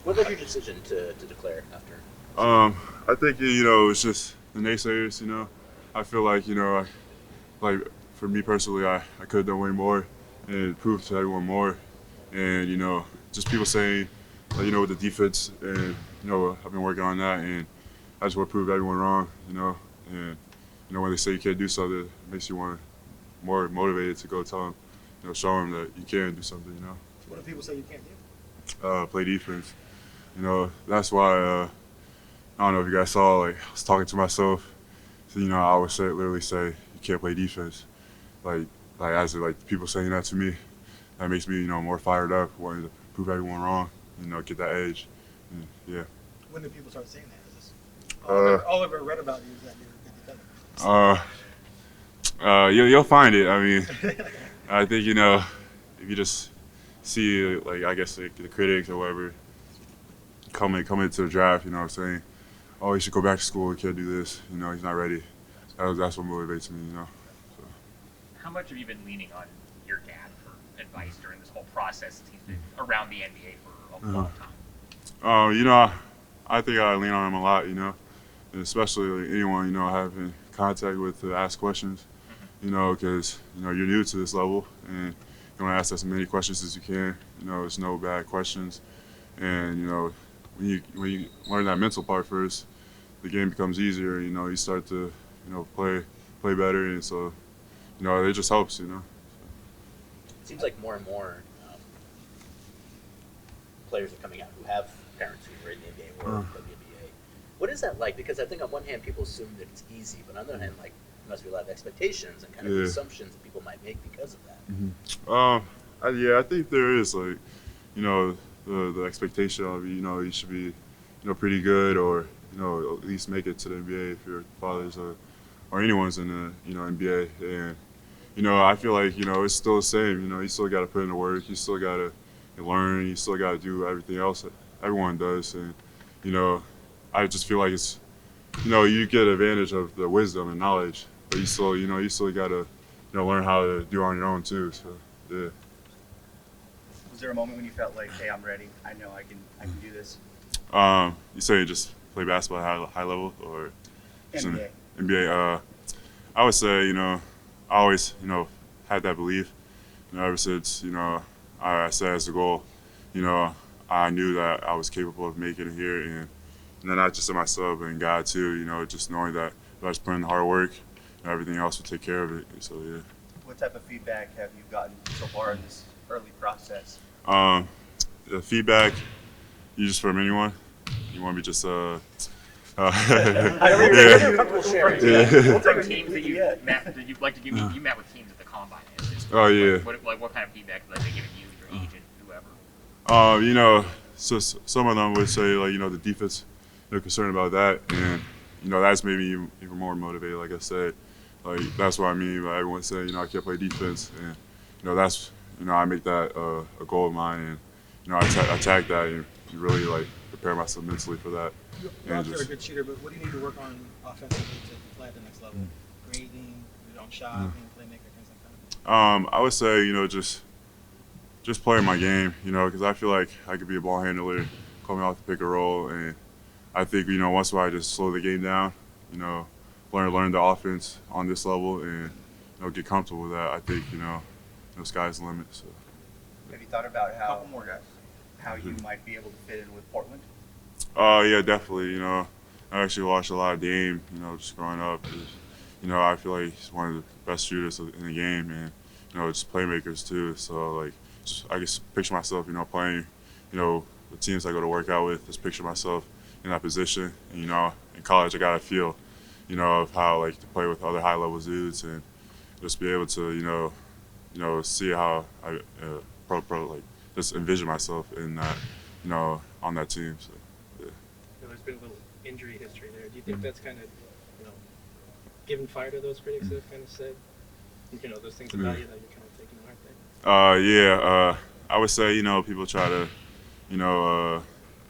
What led your decision to declare after? I think it's just the naysayers. I feel like like for me personally, I could have done way more and proved to everyone more. And just people saying, like, with the defense, and I've been working on that, and I just want to prove everyone wrong. And when they say you can't do something, it makes you want more motivated to go tell them, show them that you can do something. What do people say you can't do? Play defense. That's why. I don't know if you guys saw. Like, I was talking to myself. So, I would literally say you can't play defense. Like, as like people saying that to me, that makes me more fired up, wanting to prove everyone wrong. Get that edge. And, yeah. When do people start saying that? Is this Uh, all I've ever read about you is that you're a good defender? you'll find it. I mean, I think if you just see, like, I guess like the critics or whatever come into the draft, saying, oh, he should go back to school. He can't do this. He's not ready. That's what motivates me. So. How much have you been leaning on your dad for advice during this whole process since he's been around the NBA for a long time? I think I lean on him a lot. And especially like anyone having contact with to ask questions. Because you're new to this level and you want to ask as many questions as you can. There's no bad questions, and when you learn that mental part first, the game becomes easier. You start to play better, and so it just helps. It seems like more and more players are coming out who have parents who are in the NBA or WNBA. What is that like? Because I think on one hand people assume that it's easy, but on the other hand, like, there must be a lot of expectations and kind of assumptions that people might make because of that. Yeah, I think there is, like, the expectation of you should be pretty good, or at least make it to the NBA if your father's or anyone's in the NBA. And I feel like it's still the same. You still got to put in the work. You still got to learn. You still got to do everything else that everyone does. And I just feel like it's you get advantage of the wisdom and knowledge, but you still got to learn how to do it on your own too. So yeah. Was there a moment when you felt like, hey, I'm ready. I know I can do this? You say just play basketball at high level, or NBA. NBA. I would say I always had that belief. Ever since I set as a goal. I knew that I was capable of making it here, and then not just in myself, but in God too. Just knowing that if I just put in the hard work, everything else will take care of it. So yeah. What type of feedback have you gotten so far in this early process? The feedback, you just from anyone? You want me just I don't yeah. you're comfortable sharing. Yeah. What type of teams that you met? That you'd like to give me? You met with teams at the combine. Oh yeah. What kind of feedback have they given you, your agent, whoever? So some of them would say, like, the defense, they're concerned about that, and that's made me even more motivated. Like I said, like, that's what I mean by everyone saying I can't play defense, and that's I make that a goal of mine, and I attack that and really, like, prepare myself mentally for that. You're a good shooter, but what do you need to work on offensively to play at the next level? Grading, your own shot, being a playmaker, things like that. I would say just playing my game, because I feel like I could be a ball handler coming off the pick and roll, and I think once I just slow the game down, learn the offense on this level, and get comfortable with that. I think sky's the limit. So. Have you thought about how you might be able to fit in with Portland? Yeah, definitely. I actually watched a lot of Dame. Just growing up. I feel like he's one of the best shooters in the game, and just playmakers too. So, like, I just picture myself, playing, the teams I go to work out with. Just picture myself in that position. And, in college, I got a feel, of how, like, to play with other high level dudes, and just be able to, see how I like, just envision myself in that, on that team. So, yeah. There's been a little injury history there. Do you think that's kind of, given fire to those critics that have kind of said, those things about you that you're kind of taking to heart there? Yeah. I would say, people try to,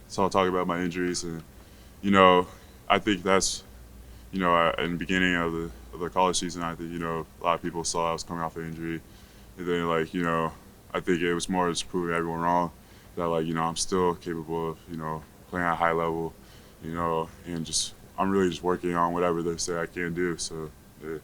talk about my injuries, and, I think that's, in the beginning of the college season, I think, a lot of people saw I was coming off an injury, and then, like, I think it was more just proving everyone wrong. that like, you know, I'm still capable of, you know, playing at a high level, you know, and just I'm really just working on whatever they say I can do. So yeah.